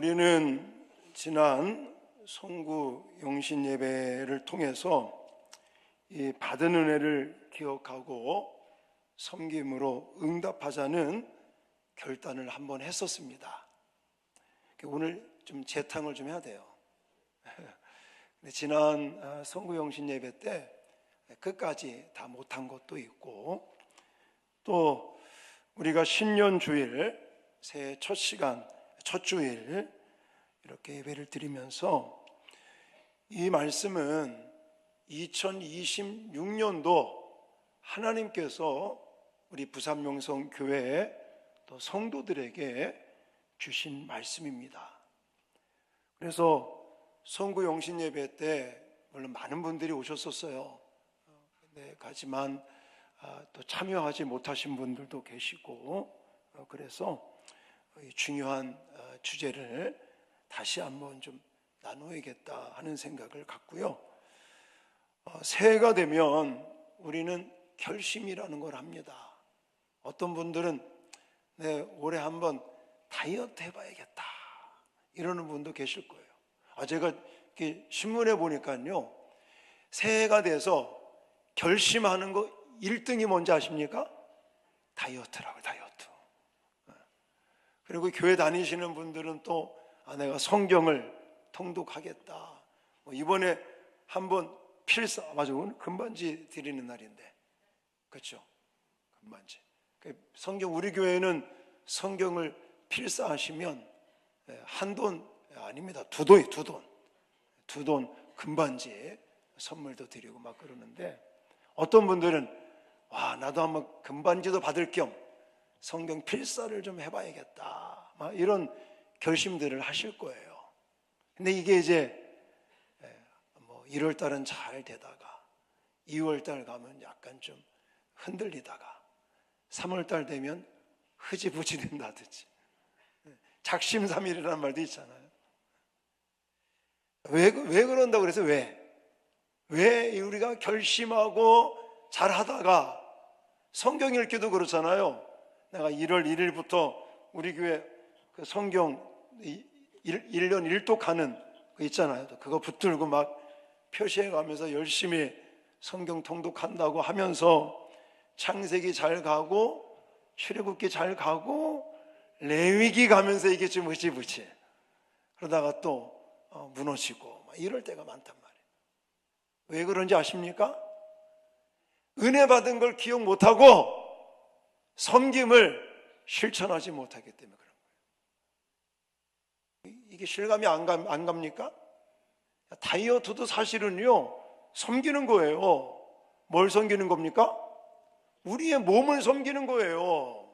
우리는 지난 송구 용신 예배를 통해서 이 받은 은혜를 기억하고 섬김으로 응답하자는 결단을 한번 했었습니다. 오늘 좀 재탕을 좀 해야 돼요. 지난 송구 용신 예배 때 끝까지 다 못한 것도 있고, 또 우리가 신년 주일, 새해 첫 시간, 첫 주일 이렇게 예배를 드리면서 이 말씀은 2026년도 하나님께서 우리 부산명성교회 또 성도들에게 주신 말씀입니다. 그래서 송구 용신 예배 때 물론 많은 분들이 오셨었어요. 하지만 또 참여하지 못하신 분들도 계시고, 그래서 중요한 주제를 다시 한번 좀 나누어야겠다 하는 생각을 갖고요. 새해가 되면 우리는 결심이라는 걸 합니다. 어떤 분들은 올해 한번 다이어트 해봐야겠다 이러는 분도 계실 거예요. 제가 이렇게 신문에 보니까요, 새해가 돼서 결심하는 거 1등이 뭔지 아십니까? 다이어트라고요, 다이어트. 그리고 교회 다니시는 분들은 또 내가 성경을 통독하겠다. 이번에 한번 맞아, 오늘 금반지 드리는 날인데, 그렇죠? 금반지. 성경, 우리 교회는 성경을 필사하시면 한돈 아닙니다. 두 돈 금반지 선물도 드리고 막 그러는데, 어떤 분들은 나도 한번 금반지도 받을 겸 성경 필사를 좀 해봐야겠다, 막 이런 결심들을 하실 거예요. 근데 이게 이제 1월 달은 잘 되다가 2월 달 가면 약간 좀 흔들리다가 3월 달 되면 흐지부지 된다든지, 작심삼일이라는 말도 있잖아요. 왜 그런다고 그래서 왜 우리가 결심하고 잘 하다가, 성경 읽기도 그렇잖아요. 내가 1월 1일부터 우리 교회 그 성경 1년 1독하는 거 있잖아요. 그거 붙들고 막 표시해 가면서 열심히 성경 통독한다고 하면서 창세기 잘 가고 출애굽기 잘 가고 레위기 가면서 이게 좀 흐지부지, 그러다가 또 무너지고 막 이럴 때가 많단 말이에요. 왜 그런지 아십니까? 은혜 받은 걸 기억 못하고 섬김을 실천하지 못하기 때문에 그런 거예요. 이게 실감이 안 갑니까? 다이어트도 사실은요, 섬기는 거예요. 뭘 섬기는 겁니까? 우리의 몸을 섬기는 거예요.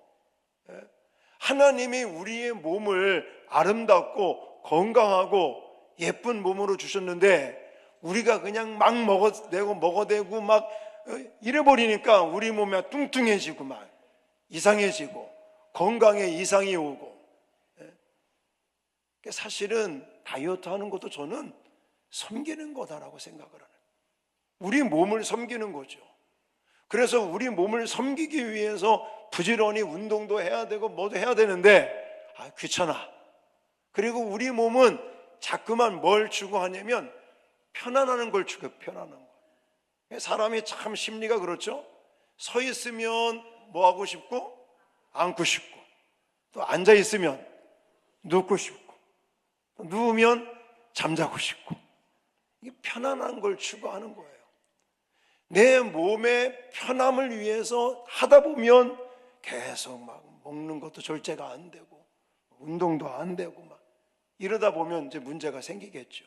하나님이 우리의 몸을 아름답고 건강하고 예쁜 몸으로 주셨는데, 우리가 그냥 막 먹어대고 막 이래버리니까 우리 몸이 뚱뚱해지고 막 이상해지고 건강에 이상이 오고. 사실은 다이어트 하는 것도 저는 섬기는 거다라고 생각을 하는, 우리 몸을 섬기는 거죠. 그래서 우리 몸을 섬기기 위해서 부지런히 운동도 해야 되고 뭐도 해야 되는데 귀찮아. 그리고 우리 몸은 자꾸만 뭘 추구하냐면 편안한 걸 추구해요. 편안한 거. 사람이 참 심리가 그렇죠. 서 있으면 뭐 하고 싶고 앉고 싶고, 또 앉아 있으면 눕고 싶고, 또 누우면 잠자고 싶고, 이게 편안한 걸 추구하는 거예요. 내 몸의 편함을 위해서 하다 보면 계속 막 먹는 것도 절제가 안 되고 운동도 안 되고 막 이러다 보면 이제 문제가 생기겠죠.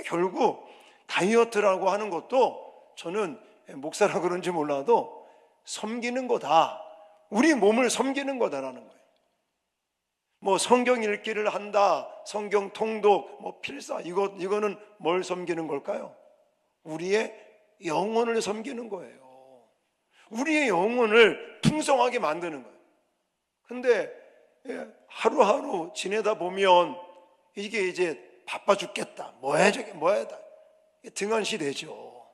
결국 다이어트라고 하는 것도 저는 목사라 그런지 몰라도 섬기는 거다. 우리 몸을 섬기는 거다라는 거예요. 성경 읽기를 한다, 성경 통독, 필사, 이거는 뭘 섬기는 걸까요? 우리의 영혼을 섬기는 거예요. 우리의 영혼을 풍성하게 만드는 거예요. 근데 하루하루 지내다 보면 이게 이제 바빠 죽겠다, 뭐해 등한시 되죠.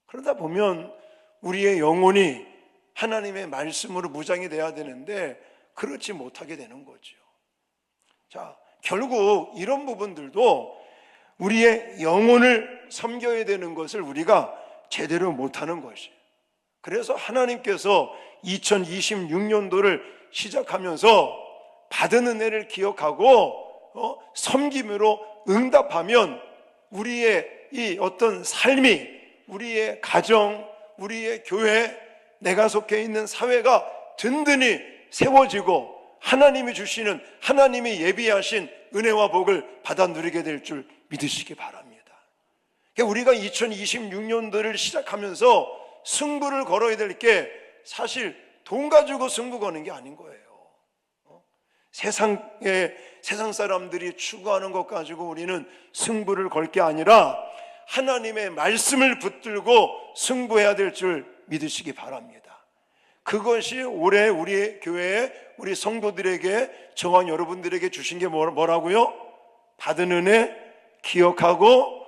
그러다 보면 우리의 영혼이 하나님의 말씀으로 무장이 돼야 되는데 그렇지 못하게 되는 거죠. 자, 결국 이런 부분들도 우리의 영혼을 섬겨야 되는 것을 우리가 제대로 못하는 것이에요. 그래서 하나님께서 2026년도를 시작하면서 받은 은혜를 기억하고 섬김으로 응답하면 우리의 이 어떤 삶이, 우리의 가정, 우리의 교회, 내가 속해 있는 사회가 든든히 세워지고 하나님이 주시는, 하나님이 예비하신 은혜와 복을 받아 누리게 될 줄 믿으시기 바랍니다. 우리가 2026년도를 시작하면서 승부를 걸어야 될 게 사실 돈 가지고 승부 거는 게 아닌 거예요. 세상 사람들이 추구하는 것 가지고 우리는 승부를 걸 게 아니라 하나님의 말씀을 붙들고 승부해야 될 줄 믿으시기 바랍니다. 그것이 올해 우리 교회에, 우리 성도들에게, 저와 여러분들에게 주신 게 뭐라고요? 받은 은혜 기억하고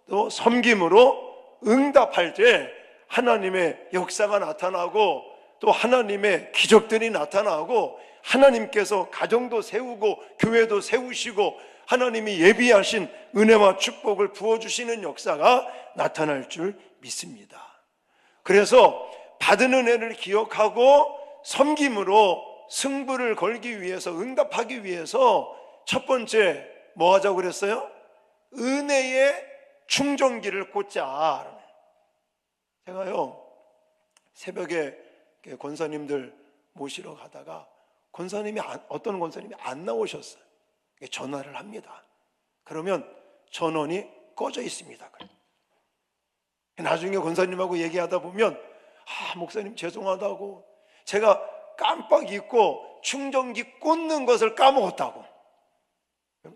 또 섬김으로 응답할 때 하나님의 역사가 나타나고 또 하나님의 기적들이 나타나고 하나님께서 가정도 세우고 교회도 세우시고 하나님이 예비하신 은혜와 축복을 부어주시는 역사가 나타날 줄 믿습니다. 그래서 받은 은혜를 기억하고 섬김으로 승부를 걸기 위해서, 응답하기 위해서 첫 번째 뭐 하자고 그랬어요? 은혜의 충전기를 꽂자. 제가요 새벽에 권사님들 모시러 가다가 어떤 권사님이 안 나오셨어요. 전화를 합니다. 그러면 전원이 꺼져 있습니다. 나중에 권사님하고 얘기하다 보면 목사님 죄송하다고, 제가 깜빡 잊고 충전기 꽂는 것을 까먹었다고.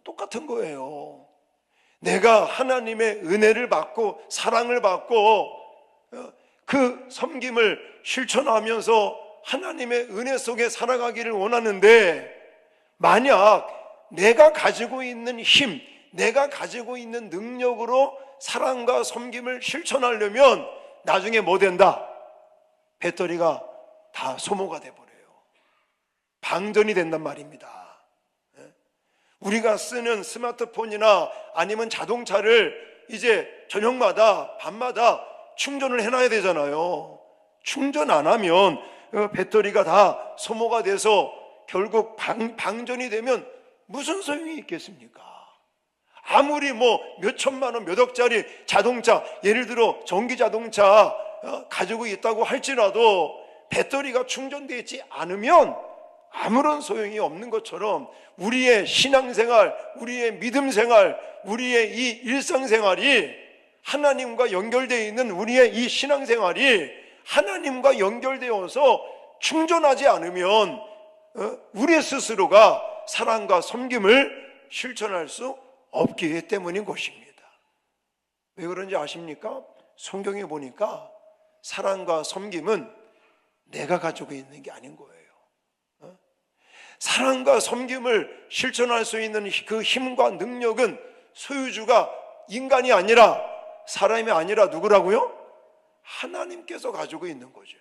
똑같은 거예요. 내가 하나님의 은혜를 받고 사랑을 받고 그 섬김을 실천하면서 하나님의 은혜 속에 살아가기를 원하는데, 만약 내가 가지고 있는 힘, 내가 가지고 있는 능력으로 사랑과 섬김을 실천하려면 나중에 뭐 된다? 배터리가 다 소모가 돼버려요. 방전이 된단 말입니다. 우리가 쓰는 스마트폰이나 아니면 자동차를 이제 저녁마다 밤마다 충전을 해놔야 되잖아요. 충전 안 하면 배터리가 다 소모가 돼서 결국 방전이 되면 무슨 소용이 있겠습니까? 아무리 몇 천만 원, 몇 억짜리 자동차, 예를 들어 전기 자동차 가지고 있다고 할지라도 배터리가 충전되어 있지 않으면 아무런 소용이 없는 것처럼 우리의 신앙생활, 우리의 믿음생활, 우리의 이 일상생활이, 하나님과 연결되어 있는 우리의 이 신앙생활이 하나님과 연결되어서 충전하지 않으면 우리 스스로가 사랑과 섬김을 실천할 수 없기 때문인 것입니다. 왜 그런지 아십니까? 성경에 보니까 사랑과 섬김은 내가 가지고 있는 게 아닌 거예요. 사랑과 섬김을 실천할 수 있는 그 힘과 능력은 소유주가 인간이 아니라, 사람이 아니라 누구라고요? 하나님께서 가지고 있는 거죠.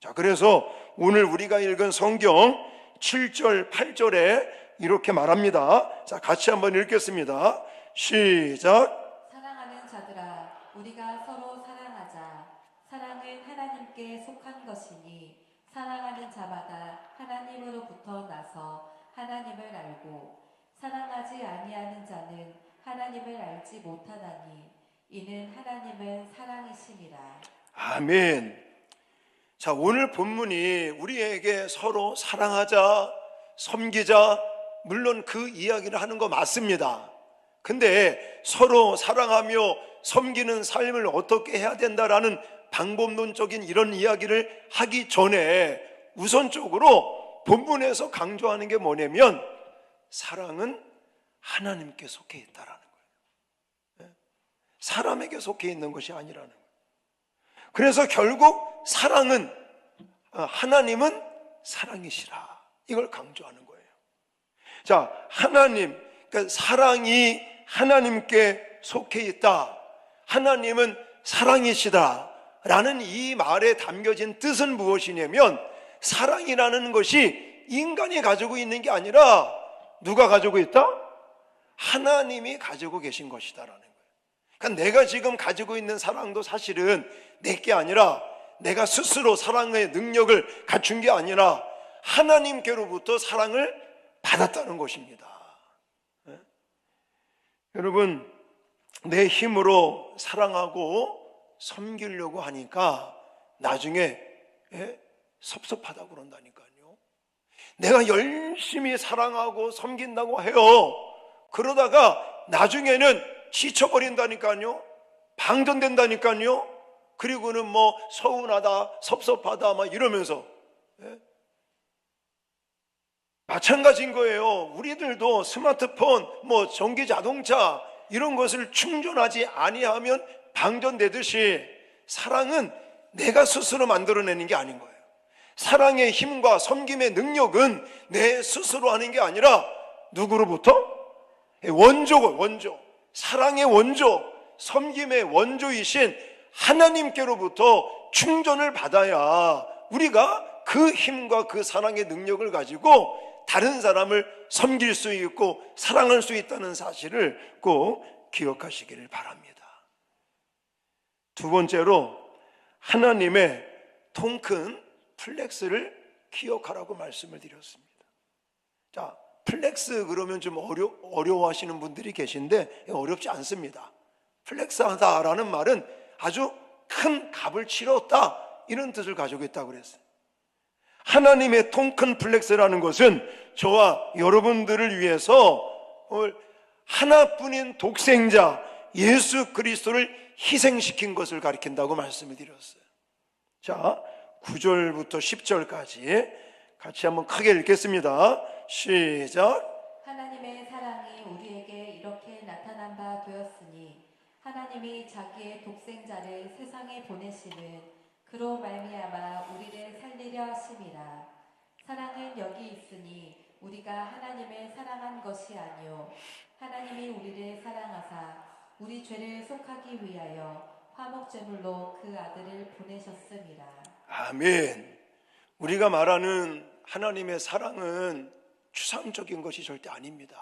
자, 그래서 오늘 우리가 읽은 성경 7절, 8절에 이렇게 말합니다. 자, 같이 한번 읽겠습니다. 시작. 사랑하는 자들아, 우리가 서로 사랑하자. 사랑은 하나님께 속한 것이니 사랑하는 자마다 하나님으로부터 나서 하나님을 알고, 사랑하지 아니하는 자는 하나님을 알지 못하나니 이는 하나님은 사랑이심이라. 아멘. 자, 오늘 본문이 우리에게 서로 사랑하자, 섬기자, 물론 그 이야기를 하는 거 맞습니다. 근데 서로 사랑하며 섬기는 삶을 어떻게 해야 된다라는 방법론적인 이런 이야기를 하기 전에 우선적으로 본문에서 강조하는 게 뭐냐면, 사랑은 하나님께 속해 있다라는 거예요. 사람에게 속해 있는 것이 아니라는 거예요. 그래서 결국 사랑은, 하나님은 사랑이시라, 이걸 강조하는 거예요. 자, 그러니까 사랑이 하나님께 속해 있다, 하나님은 사랑이시다 라는 이 말에 담겨진 뜻은 무엇이냐면, 사랑이라는 것이 인간이 가지고 있는 게 아니라 누가 가지고 있다? 하나님이 가지고 계신 것이다라는 거예요. 그러니까 내가 지금 가지고 있는 사랑도 사실은 내게 아니라 내가 스스로 사랑의 능력을 갖춘 게 아니라 하나님께로부터 사랑을 받았다는 것입니다. 네? 여러분, 내 힘으로 사랑하고 섬기려고 하니까 나중에 섭섭하다고 그런다니까요. 내가 열심히 사랑하고 섬긴다고 해요. 그러다가 나중에는 지쳐버린다니까요. 방전된다니까요. 그리고는 뭐 서운하다, 섭섭하다 막 이러면서. 마찬가지인 거예요. 우리들도 스마트폰, 뭐 전기 자동차 이런 것을 충전하지 아니하면 방전되듯이 사랑은 내가 스스로 만들어내는 게 아닌 거예요. 사랑의 힘과 섬김의 능력은 내 스스로 하는 게 아니라 누구로부터? 원조, 사랑의 원조, 섬김의 원조이신 하나님께로부터 충전을 받아야 우리가 그 힘과 그 사랑의 능력을 가지고 다른 사람을 섬길 수 있고 사랑할 수 있다는 사실을 꼭 기억하시기를 바랍니다. 두 번째로 하나님의 통큰 플렉스를 기억하라고 말씀을 드렸습니다. 자, 플렉스 그러면 좀 어려워하시는 분들이 계신데 어렵지 않습니다. 플렉스하다라는 말은 아주 큰 값을 치렀다 이런 뜻을 가지고 있다고 그랬어요. 하나님의 통큰 플렉스라는 것은 저와 여러분들을 위해서 하나뿐인 독생자 예수 그리스도를 희생시킨 것을 가리킨다고 말씀을 드렸어요. 자, 9절부터 10절까지 같이 한번 크게 읽겠습니다. 시작. 하나님의 사랑이 우리에게 이렇게 나타난 바 되었으니 하나님이 자기의 독생자를 세상에 보내시는 그로 말미암아 우리를 살리려 하심이라. 사랑은 여기 있으니 우리가 하나님을 사랑한 것이 아니요 하나님이 우리를 사랑하사 우리 죄를 속하기 위하여 화목제물로 그 아들을 보내셨음이라. 아멘. 우리가 말하는 하나님의 사랑은 추상적인 것이 절대 아닙니다.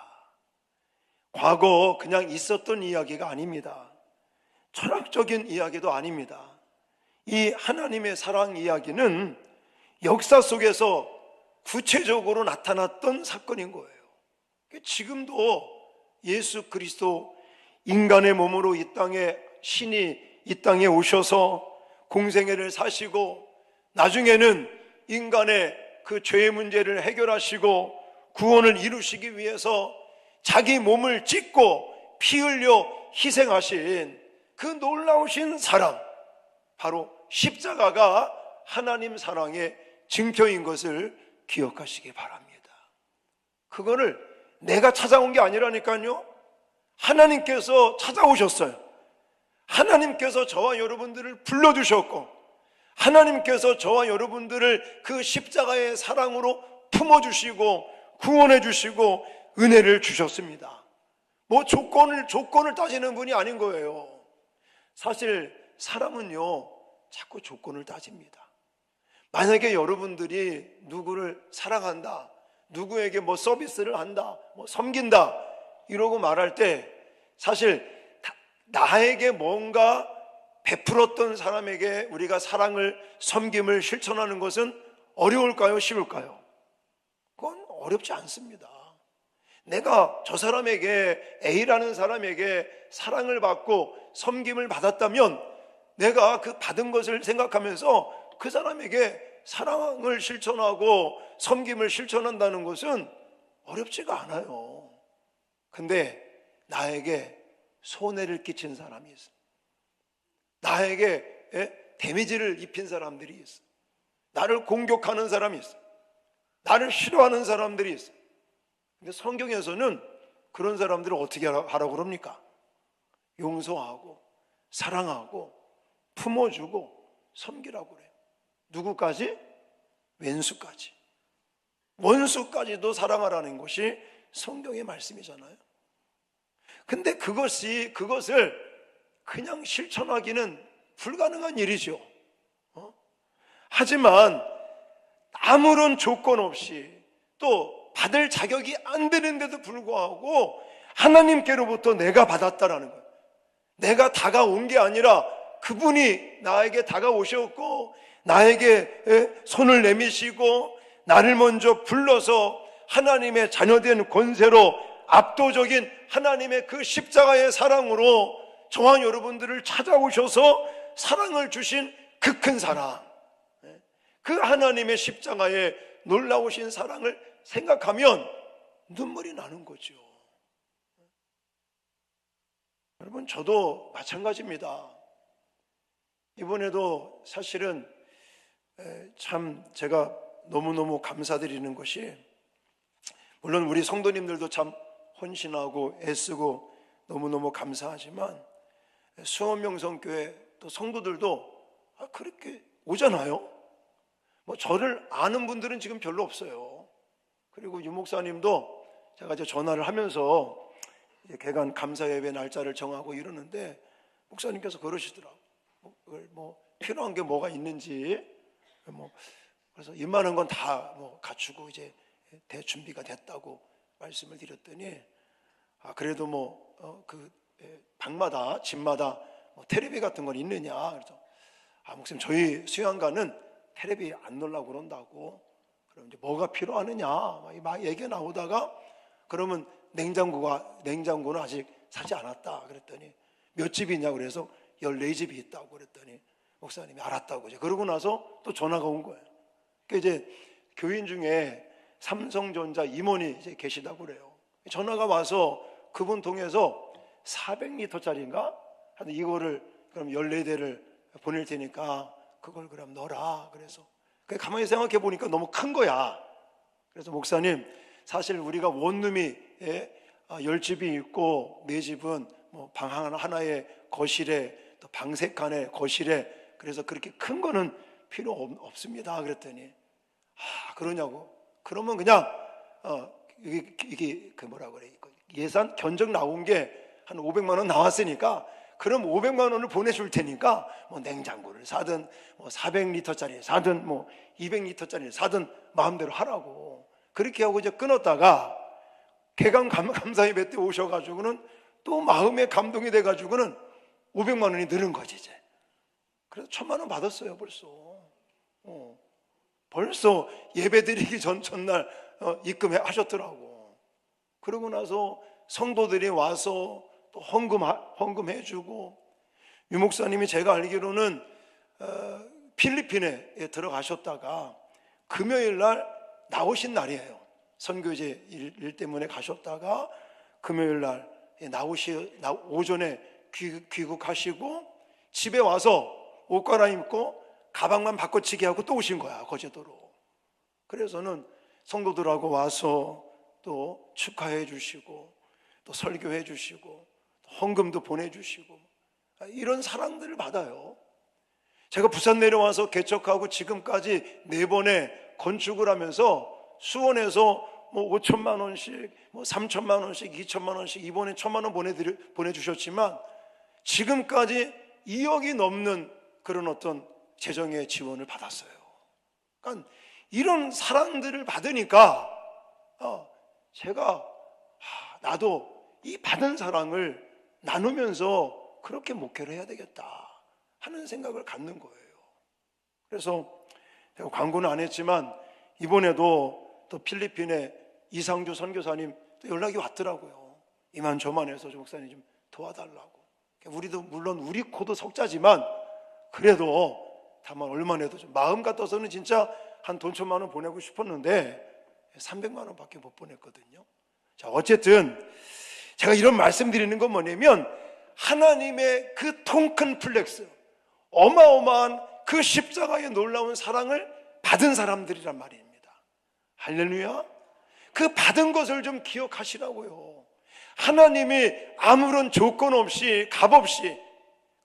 과거 그냥 있었던 이야기가 아닙니다. 철학적인 이야기도 아닙니다. 이 하나님의 사랑 이야기는 역사 속에서 구체적으로 나타났던 사건인 거예요. 지금도 예수 그리스도 인간의 몸으로 이 땅에 신이 이 땅에 오셔서 공생애를 사시고 나중에는 인간의 그 죄의 문제를 해결하시고 구원을 이루시기 위해서 자기 몸을 찢고 피 흘려 희생하신 그 놀라우신 사랑, 바로 십자가가 하나님 사랑의 증표인 것을 기억하시기 바랍니다. 그거를 내가 찾아온 게 아니라니까요. 하나님께서 찾아오셨어요. 하나님께서 저와 여러분들을 불러주셨고 하나님께서 저와 여러분들을 그 십자가의 사랑으로 품어주시고 구원해주시고 은혜를 주셨습니다. 뭐 조건을 따지는 분이 아닌 거예요. 사실 사람은요 자꾸 조건을 따집니다. 만약에 여러분들이 누구를 사랑한다, 누구에게 뭐 서비스를 한다, 뭐 섬긴다 이러고 말할 때 사실 나에게 뭔가 베풀었던 사람에게 우리가 사랑을, 섬김을 실천하는 것은 어려울까요? 쉬울까요? 그건 어렵지 않습니다. 내가 저 사람에게, A라는 사람에게 사랑을 받고 섬김을 받았다면 내가 그 받은 것을 생각하면서 그 사람에게 사랑을 실천하고 섬김을 실천한다는 것은 어렵지가 않아요. 근데 나에게 손해를 끼친 사람이 있어. 나에게 데미지를 입힌 사람들이 있어. 나를 공격하는 사람이 있어. 나를 싫어하는 사람들이 있어. 근데 성경에서는 그런 사람들을 어떻게 하라고 그럽니까? 용서하고 사랑하고 품어주고 섬기라고 그래요. 누구까지? 왼수까지. 원수까지도 사랑하라는 것이 성경의 말씀이잖아요. 근데 그것을 그냥 실천하기는 불가능한 일이죠. 하지만 아무런 조건 없이 또 받을 자격이 안 되는데도 불구하고 하나님께로부터 내가 받았다라는 거예요. 내가 다가온 게 아니라 그분이 나에게 다가오셨고 나에게 손을 내미시고 나를 먼저 불러서 하나님의 자녀된 권세로 압도적인 하나님의 그 십자가의 사랑으로 저와 여러분들을 찾아오셔서 사랑을 주신 그 큰 사랑, 그 하나님의 십자가의 놀라우신 사랑을 생각하면 눈물이 나는 거죠. 여러분, 저도 마찬가지입니다. 이번에도 사실은 참 제가 너무너무 감사드리는 것이, 물론 우리 성도님들도 참 헌신하고 애쓰고 너무너무 감사하지만 수원명성교회 또 성도들도 그렇게 오잖아요. 뭐 저를 아는 분들은 지금 별로 없어요. 그리고 유 목사님도 제가 이제 전화를 하면서 개관 감사 예배 날짜를 정하고 이러는데 목사님께서 그러시더라고요. 뭐 필요한 게 뭐가 있는지, 그래서 이만한 건 다 갖추고 이제 대준비가 됐다고 말씀을 드렸더니, 그래도 그 방마다 집마다 테레비 같은 건 있느냐. 그래서 목사님, 저희 수양가는 테레비 안 넣으려고 그런다고. 그럼 이제 뭐가 필요하느냐 막 얘기가 나오다가, 그러면 냉장고는 아직 사지 않았다 그랬더니, 몇 집이 있냐고 그래서 14집이 있다고 그랬더니 목사님이 알았다고. 이제 그러고 나서 또 전화가 온 거예요. 그러니까 이제 교인 중에 삼성전자 임원이 이제 계시다고 그래요. 전화가 와서 그분 통해서 400리터짜리인가? 하여튼 이거를 그럼 14대를 보낼 테니까 그걸 그럼 넣어라. 그래서 가만히 생각해 보니까 너무 큰 거야. 그래서 목사님, 사실 우리가 원룸이 10집이 있고 4집은 방 하나에 거실에 또 방 3칸에 거실에, 그래서 그렇게 큰 거는 필요 없습니다. 그랬더니 그러냐고. 그러면 그냥 이게 그 뭐라 그래, 예산 견적 나온 게 한 500만 원 나왔으니까 그럼 500만 원을 보내줄 테니까 냉장고를 사든 400리터짜리 사든 200리터짜리 사든 마음대로 하라고. 그렇게 하고 이제 끊었다가 개강 감사 예배 때 오셔가지고는 또 마음에 감동이 돼가지고는 500만 원이 늘은 거지 이제. 그래서 1000만 원 받았어요 벌써. 벌써 예배드리기 전날 입금하셨더라고. 그러고 나서 성도들이 와서 또 헌금해주고, 유 목사님이 제가 알기로는 필리핀에 들어가셨다가 금요일 날 나오신 날이에요. 선교제 일 때문에 가셨다가 금요일 날 오전에 귀국하시고 집에 와서 옷 갈아입고 가방만 바꿔치기 하고 또 오신 거야, 거제도로. 그래서는 성도들하고 와서 또 축하해 주시고 또 설교해 주시고 헌금도 보내주시고 이런 사랑들을 받아요. 제가 부산 내려와서 개척하고 지금까지 4번의 건축을 하면서 수원에서 5천만 원씩 3천만 원씩 2천만 원씩 이번에 1천만 원 보내주셨지만 지금까지 2억이 넘는 그런 어떤 재정의 지원을 받았어요. 그러니까 이런 사랑들을 받으니까 제가 나도 이 받은 사랑을 나누면서 그렇게 목회를 해야 되겠다 하는 생각을 갖는 거예요. 그래서 제가 광고는 안 했지만 이번에도 또 필리핀에 이상주 선교사님 또 연락이 왔더라고요. 이만저만 해서 좀 목사님 좀 도와달라고. 우리도 물론 우리 코도 석자지만 그래도 다만 얼마 내도 좀 마음 같아서는 진짜 한 돈 1000만 원 보내고 싶었는데 300만 원밖에 못 보냈거든요. 자, 어쨌든 제가 이런 말씀 드리는 건 뭐냐면 하나님의 그 통큰 플렉스, 어마어마한 그 십자가의 놀라운 사랑을 받은 사람들이란 말입니다. 할렐루야. 그 받은 것을 좀 기억하시라고요. 하나님이 아무런 조건 없이 값 없이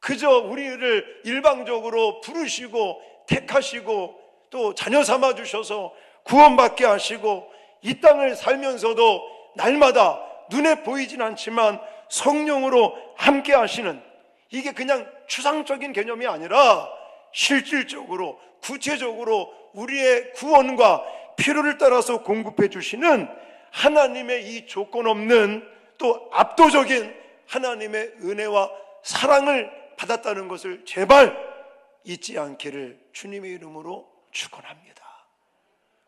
그저 우리를 일방적으로 부르시고 택하시고 또 자녀 삼아 주셔서 구원받게 하시고 이 땅을 살면서도 날마다 눈에 보이진 않지만 성령으로 함께 하시는, 이게 그냥 추상적인 개념이 아니라 실질적으로 구체적으로 우리의 구원과 필요를 따라서 공급해 주시는 하나님의 이 조건 없는 또 압도적인 하나님의 은혜와 사랑을 받았다는 것을 제발 잊지 않기를 주님의 이름으로 축원합니다.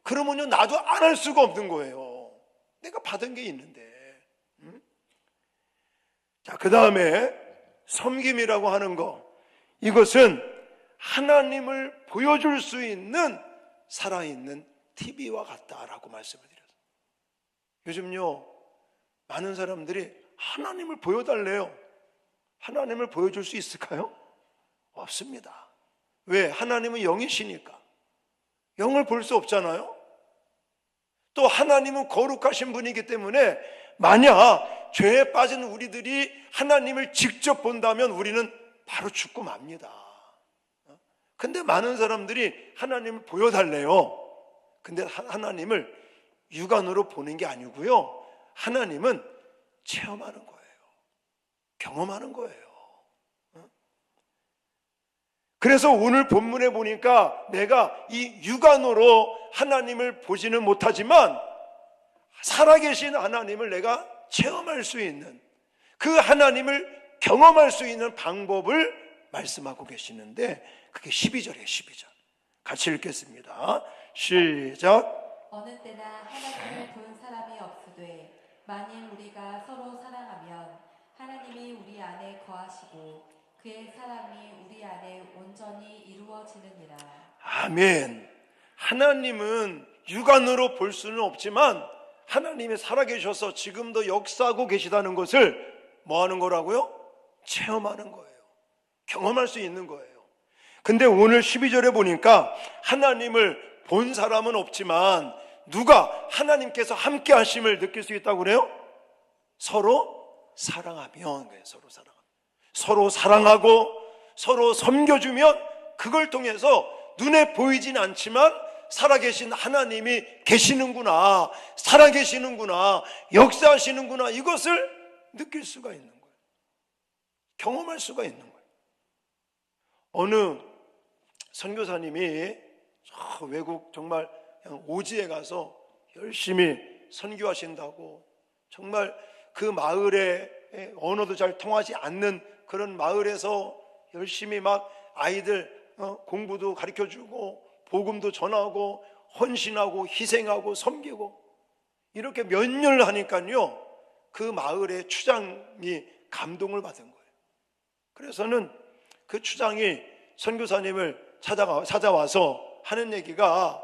그러면요, 나도 안 할 수가 없는 거예요. 내가 받은 게 있는데. 자, 그 다음에 섬김이라고 하는 거, 이것은 하나님을 보여줄 수 있는 살아있는 TV와 같다라고 말씀을 드렸어요. 요즘요, 많은 사람들이 하나님을 보여달래요. 하나님을 보여줄 수 있을까요? 없습니다. 왜? 하나님은 영이시니까. 영을 볼 수 없잖아요. 또 하나님은 거룩하신 분이기 때문에 만약 죄에 빠진 우리들이 하나님을 직접 본다면 우리는 바로 죽고 맙니다. 근데 많은 사람들이 하나님을 보여달래요. 근데 하나님을 육안으로 보는 게 아니고요, 하나님은 체험하는 거예요. 경험하는 거예요. 그래서 오늘 본문에 보니까 내가 이 육안으로 하나님을 보지는 못하지만 살아계신 하나님을 내가 체험할 수 있는, 그 하나님을 경험할 수 있는 방법을 말씀하고 계시는데, 그게 12절이에요. 12절 같이 읽겠습니다. 시작. 어느 때나 하나님을 본 사람이 없으되 만일 우리가 서로 사랑하면 하나님이 우리 안에 거하시고 그의 사랑이 우리 안에 온전히 이루어지느니라. 아멘. 하나님은 육안으로 볼 수는 없지만 하나님이 살아계셔서 지금도 역사하고 계시다는 것을 뭐 하는 거라고요? 체험하는 거예요. 경험할 수 있는 거예요. 근데 오늘 12절에 보니까 하나님을 본 사람은 없지만 누가 하나님께서 함께 하심을 느낄 수 있다고 그래요? 서로 사랑하면. 서로 사랑하고 서로 섬겨주면 그걸 통해서 눈에 보이진 않지만 살아계신 하나님이 계시는구나, 살아계시는구나, 역사하시는구나, 이것을 느낄 수가 있는 거예요. 경험할 수가 있는 거예요. 어느 선교사님이 저 외국 정말 오지에 가서 열심히 선교하신다고, 정말 그 마을에 언어도 잘 통하지 않는 그런 마을에서 열심히 막 아이들 공부도 가르쳐주고 복음도 전하고 헌신하고 희생하고 섬기고 이렇게 몇 년을 하니까요, 그 마을의 추장이 감동을 받은 거예요. 그래서는 그 추장이 선교사님을 찾아와서 하는 얘기가,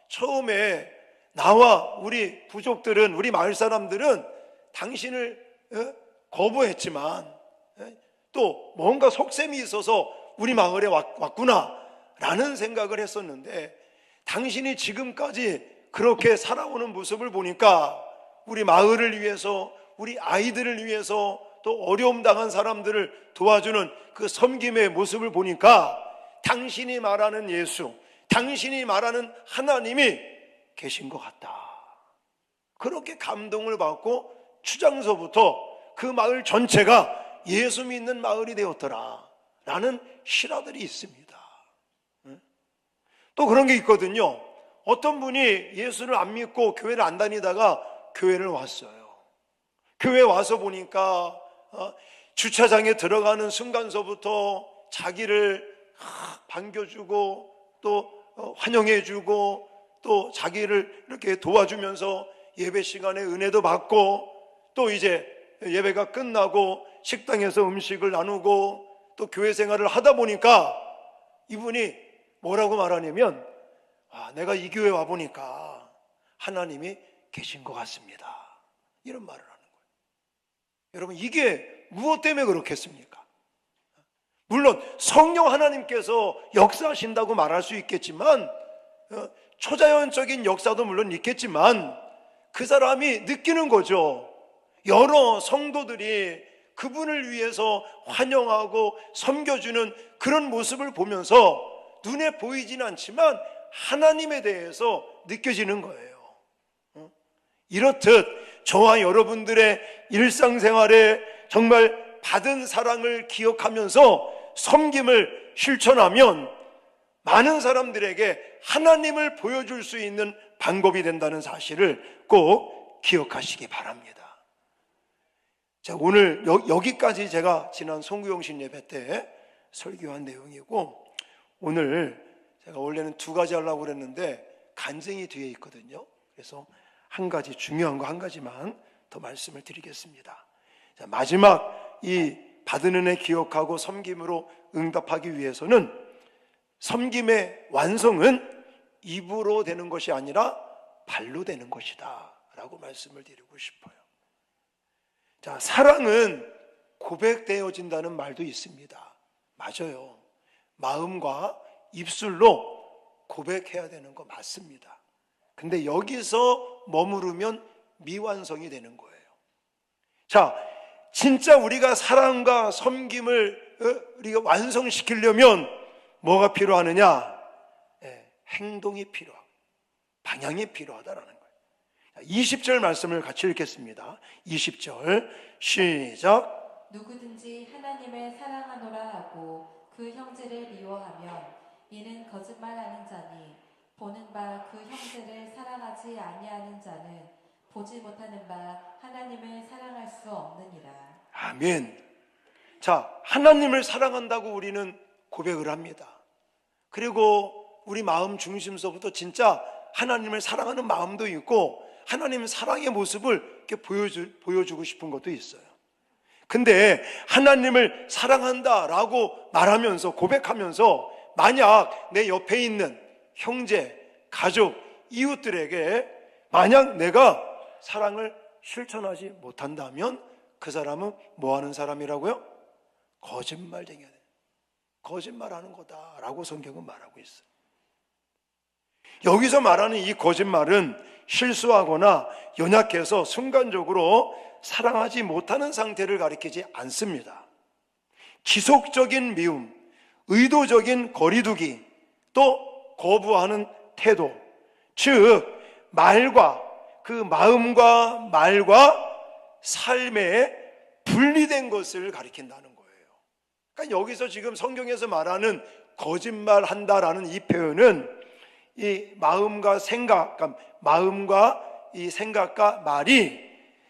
처음에 나와 우리 부족들은, 우리 마을 사람들은 당신을 거부했지만 또 뭔가 속셈이 있어서 우리 마을에 왔구나 라는 생각을 했었는데, 당신이 지금까지 그렇게 살아오는 모습을 보니까 우리 마을을 위해서, 우리 아이들을 위해서, 또 어려움 당한 사람들을 도와주는 그 섬김의 모습을 보니까 당신이 말하는 예수, 당신이 말하는 하나님이 계신 것 같다. 그렇게 감동을 받고 추장서부터 그 마을 전체가 예수 믿는 마을이 되었더라 라는 실화들이 있습니다. 또 그런 게 있거든요. 어떤 분이 예수를 안 믿고 교회를 안 다니다가 교회를 왔어요. 교회 와서 보니까 주차장에 들어가는 순간서부터 자기를 반겨주고 또 환영해주고 또 자기를 이렇게 도와주면서 예배 시간에 은혜도 받고, 또 이제 예배가 끝나고 식당에서 음식을 나누고 또 교회 생활을 하다 보니까 이분이 뭐라고 말하냐면, 내가 이 교회 와보니까 하나님이 계신 것 같습니다, 이런 말을 하는 거예요. 여러분, 이게 무엇 때문에 그렇겠습니까? 물론 성령 하나님께서 역사하신다고 말할 수 있겠지만, 초자연적인 역사도 물론 있겠지만 그 사람이 느끼는 거죠. 여러 성도들이 그분을 위해서 환영하고 섬겨주는 그런 모습을 보면서 눈에 보이지는 않지만 하나님에 대해서 느껴지는 거예요. 이렇듯 저와 여러분들의 일상생활에 정말 받은 사랑을 기억하면서 섬김을 실천하면 많은 사람들에게 하나님을 보여줄 수 있는 방법이 된다는 사실을 꼭 기억하시기 바랍니다. 자, 오늘 여기까지 제가 지난 송구영신 예배 때 설교한 내용이고, 오늘 제가 원래는 두 가지 하려고 그랬는데 간증이 뒤에 있거든요. 그래서 한 가지, 중요한 거 한 가지만 더 말씀을 드리겠습니다. 자, 마지막 이 받은 은혜 기억하고 섬김으로 응답하기 위해서는 섬김의 완성은 입으로 되는 것이 아니라 발로 되는 것이다 라고 말씀을 드리고 싶어요. 자, 사랑은 고백되어진다는 말도 있습니다. 맞아요. 마음과 입술로 고백해야 되는 거 맞습니다. 근데 여기서 머무르면 미완성이 되는 거예요. 자, 진짜 우리가 사랑과 섬김을 우리가 완성시키려면 뭐가 필요하느냐? 행동이 필요하고 방향이 필요하다라는 거예요. 20절 말씀을 같이 읽겠습니다. 20절 시작. 누구든지 하나님을 사랑하노라 하고 그 형제를 미워하면 이는 거짓말하는 자니 보는 바 그 형제를 사랑하지 아니하는 자는 보지 못하는 바 하나님을 사랑할 수 없느니라. 아멘. 자, 하나님을 사랑한다고 우리는 고백을 합니다. 그리고 우리 마음 중심서부터 진짜 하나님을 사랑하는 마음도 있고 하나님 사랑의 모습을 이렇게 보여주고 싶은 것도 있어요. 근데 하나님을 사랑한다라고 말하면서 고백하면서 만약 내 옆에 있는 형제, 가족, 이웃들에게 만약 내가 사랑을 실천하지 못한다면 그 사람은 뭐 하는 사람이라고요? 거짓말쟁이야. 거짓말하는 거다라고 성경은 말하고 있어요. 여기서 말하는 이 거짓말은 실수하거나 연약해서 순간적으로 사랑하지 못하는 상태를 가리키지 않습니다. 지속적인 미움, 의도적인 거리두기, 또 거부하는 태도, 즉 말과 그 마음과 말과 삶에 분리된 것을 가리킨다는 거예요. 그러니까 여기서 지금 성경에서 말하는 거짓말한다라는 이 표현은 이 마음과 생각, 그러니까 마음과 이 생각과 말이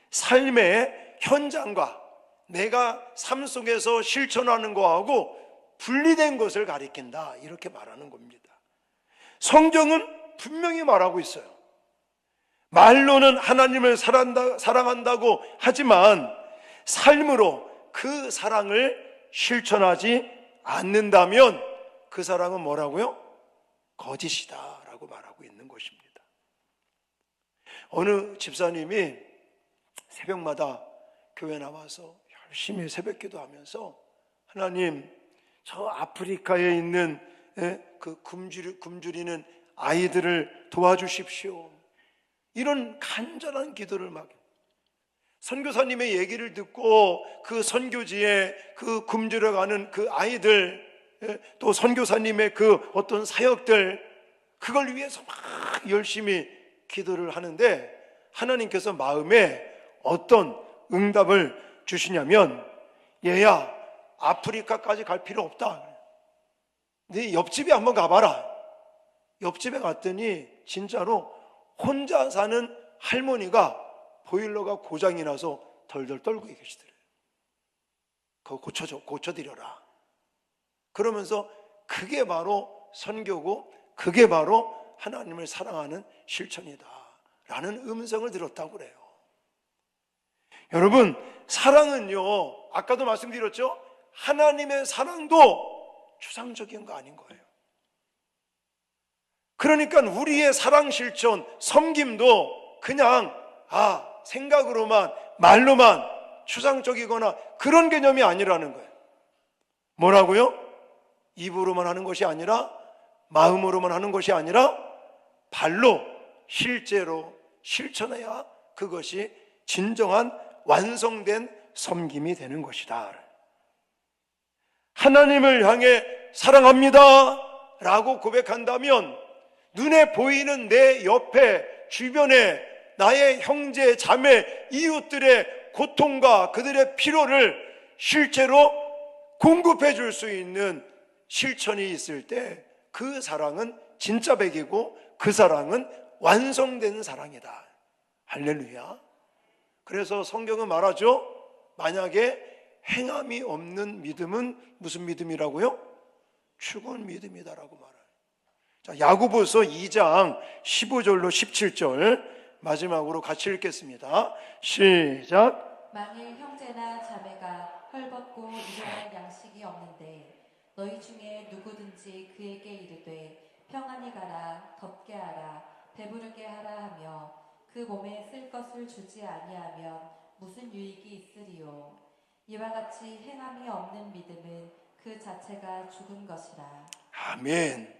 삶의 현장과 내가 삶 속에서 실천하는 거하고 분리된 것을 가리킨다, 이렇게 말하는 겁니다. 성경은 분명히 말하고 있어요. 말로는 하나님을 사랑한다고 하지만 삶으로 그 사랑을 실천하지 않는다면 그 사랑은 뭐라고요? 거짓이다 라고 말하고 있는 것입니다. 어느 집사님이 새벽마다 교회 나와서 열심히 새벽 기도하면서 하나님, 저 아프리카에 있는 그 굶주리는 아이들을 도와주십시오, 이런 간절한 기도를 막, 선교사님의 얘기를 듣고 그 선교지에 그 굶주려가는 그 아이들, 또 선교사님의 그 어떤 사역들, 그걸 위해서 막 열심히 기도를 하는데 하나님께서 마음에 어떤 응답을 주시냐면, 얘야, 아프리카까지 갈 필요 없다. 네 옆집에 한번 가봐라. 옆집에 갔더니 진짜로 혼자 사는 할머니가 보일러가 고장이 나서 덜덜 떨고 계시더래요. 그거 고쳐드려라. 그러면서 그게 바로 선교고 그게 바로 하나님을 사랑하는 실천이다 라는 음성을 들었다고 그래요. 여러분, 사랑은요, 아까도 말씀드렸죠? 하나님의 사랑도 추상적인 거 아닌 거예요. 그러니까 우리의 사랑 실천, 섬김도 그냥 생각으로만, 말로만 추상적이거나 그런 개념이 아니라는 거예요. 뭐라고요? 입으로만 하는 것이 아니라, 마음으로만 하는 것이 아니라 발로 실제로 실천해야 그것이 진정한 완성된 섬김이 되는 것이다. 하나님을 향해 사랑합니다 라고 고백한다면 눈에 보이는 내 옆에, 주변에 나의 형제, 자매, 이웃들의 고통과 그들의 필요를 실제로 공급해 줄 수 있는 실천이 있을 때 그 사랑은 진짜 백이고 그 사랑은 완성된 사랑이다. 할렐루야. 그래서 성경은 말하죠. 만약에 행함이 없는 믿음은 무슨 믿음이라고요? 죽은 믿음이다라고 말해요. 자, 야고보서 2장 15절로 17절 마지막으로 같이 읽겠습니다. 시작. 만일 형제나 자매가 헐벗고 일용할 양식이 없는데 너희 중에 누구든지 그에게 이르되 평안히 가라, 덥게 하라, 배부르게 하라 하며 그 몸에 쓸 것을 주지 아니하면 무슨 유익이 있으리요. 이와 같이 행함이 없는 믿음은 그 자체가 죽은 것이라. 아멘.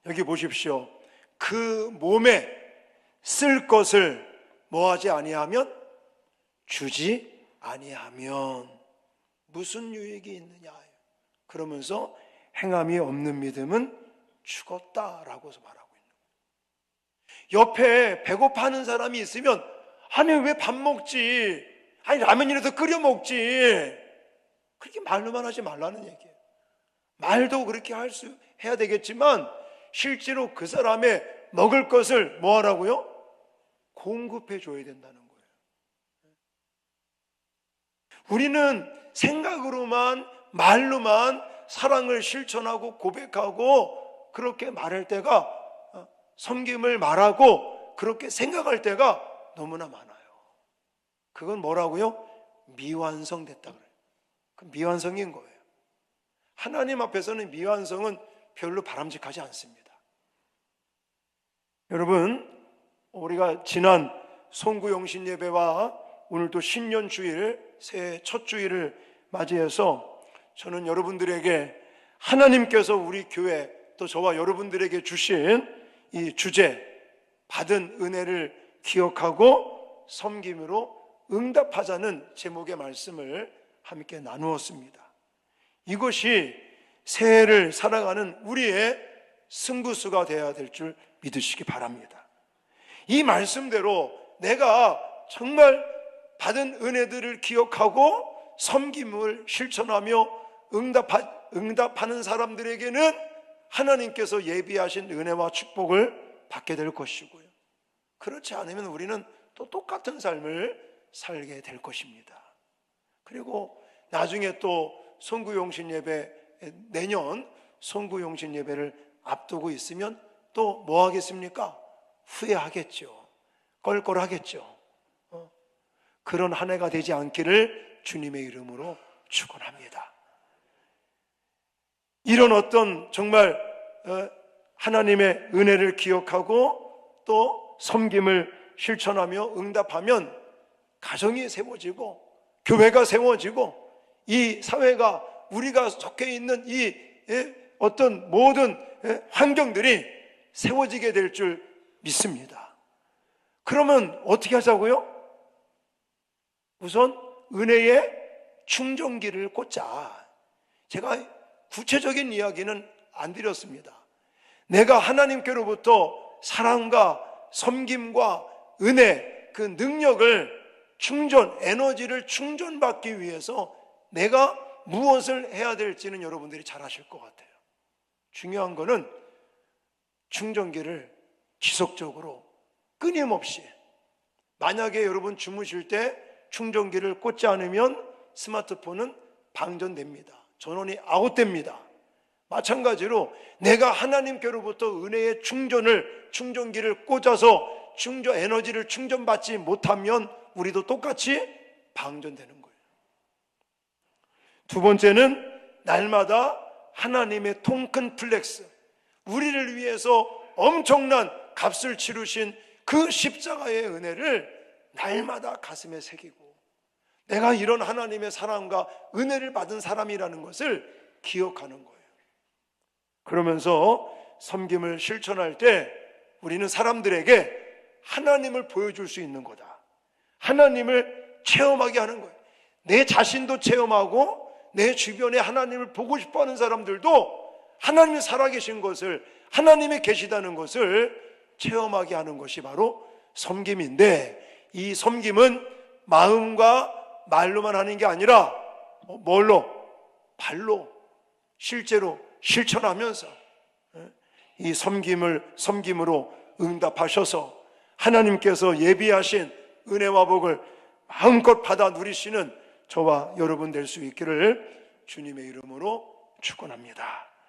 여기 보십시오. 그 몸에 쓸 것을 뭐하지 아니하면, 주지 아니하면 무슨 유익이 있느냐. 그러면서 행함이 없는 믿음은 죽었다라고 말하고 있는 거예요. 옆에 배고파하는 사람이 있으면 아니 왜 밥 먹지? 아니 라면이라도 끓여 먹지. 그렇게 말로만 하지 말라는 얘기예요. 말도 그렇게 해야 되겠지만 실제로 그 사람의 먹을 것을 뭐 하라고요? 공급해 줘야 된다는 거예요. 우리는 생각으로만, 말로만 사랑을 실천하고 고백하고 그렇게 말할 때가, 섬김을 말하고 그렇게 생각할 때가 너무나 많아요. 그건 뭐라고요? 미완성됐다 그래요. 그 미완성인 거예요. 하나님 앞에서는 미완성은 별로 바람직하지 않습니다. 여러분, 우리가 지난 송구영신 예배와 오늘 또 신년주일, 새해 첫 주일을 맞이해서 저는 여러분들에게 하나님께서 우리 교회 또 저와 여러분들에게 주신 이 주제, 받은 은혜를 기억하고 섬김으로 응답하자는 제목의 말씀을 함께 나누었습니다. 이것이 새해를 살아가는 우리의 승부수가 되어야 될 줄 믿으시기 바랍니다. 이 말씀대로 내가 정말 받은 은혜들을 기억하고 섬김을 실천하며 응답하는 사람들에게는 하나님께서 예비하신 은혜와 축복을 받게 될 것이고요. 그렇지 않으면 우리는 또 똑같은 삶을 살게 될 것입니다. 그리고 나중에 또 송구용신 예배, 내년 송구용신 예배를 앞두고 있으면 또 뭐 하겠습니까? 후회하겠죠. 껄껄하겠죠. 그런 한 해가 되지 않기를 주님의 이름으로 축원합니다. 이런 어떤 정말 하나님의 은혜를 기억하고 또 섬김을 실천하며 응답하면 가정이 세워지고 교회가 세워지고 이 사회가 우리가 속해 있는 이 어떤 모든 환경들이 세워지게 될 줄 믿습니다. 그러면 어떻게 하자고요? 우선 은혜의 충전기를 꽂자. 제가 구체적인 이야기는 안 드렸습니다. 내가 하나님께로부터 사랑과 섬김과 은혜, 그 능력을 에너지를 충전받기 위해서 내가 무엇을 해야 될지는 여러분들이 잘 아실 것 같아요. 중요한 거는 충전기를 지속적으로 끊임없이, 만약에 여러분 주무실 때 충전기를 꽂지 않으면 스마트폰은 방전됩니다. 전원이 아웃됩니다. 마찬가지로 내가 하나님께로부터 은혜의 충전기를 꽂아서 에너지를 충전받지 못하면 우리도 똑같이 방전되는 거예요. 두 번째는 날마다 하나님의 통큰 플렉스, 우리를 위해서 엄청난 값을 치르신 그 십자가의 은혜를 날마다 가슴에 새기고 내가 이런 하나님의 사랑과 은혜를 받은 사람이라는 것을 기억하는 거예요. 그러면서 섬김을 실천할 때 우리는 사람들에게 하나님을 보여줄 수 있는 거다. 하나님을 체험하게 하는 거예요. 내 자신도 체험하고 내 주변에 하나님을 보고 싶어하는 사람들도 하나님이 살아계신 것을, 하나님이 계시다는 것을 체험하게 하는 것이 바로 섬김인데, 이 섬김은 마음과 말로만 하는 게 아니라 뭘로? 발로, 실제로 실천하면서 이 섬김으로 응답하셔서 하나님께서 예비하신 은혜와 복을 마음껏 받아 누리시는 저와 여러분 될 수 있기를 주님의 이름으로 축원합니다.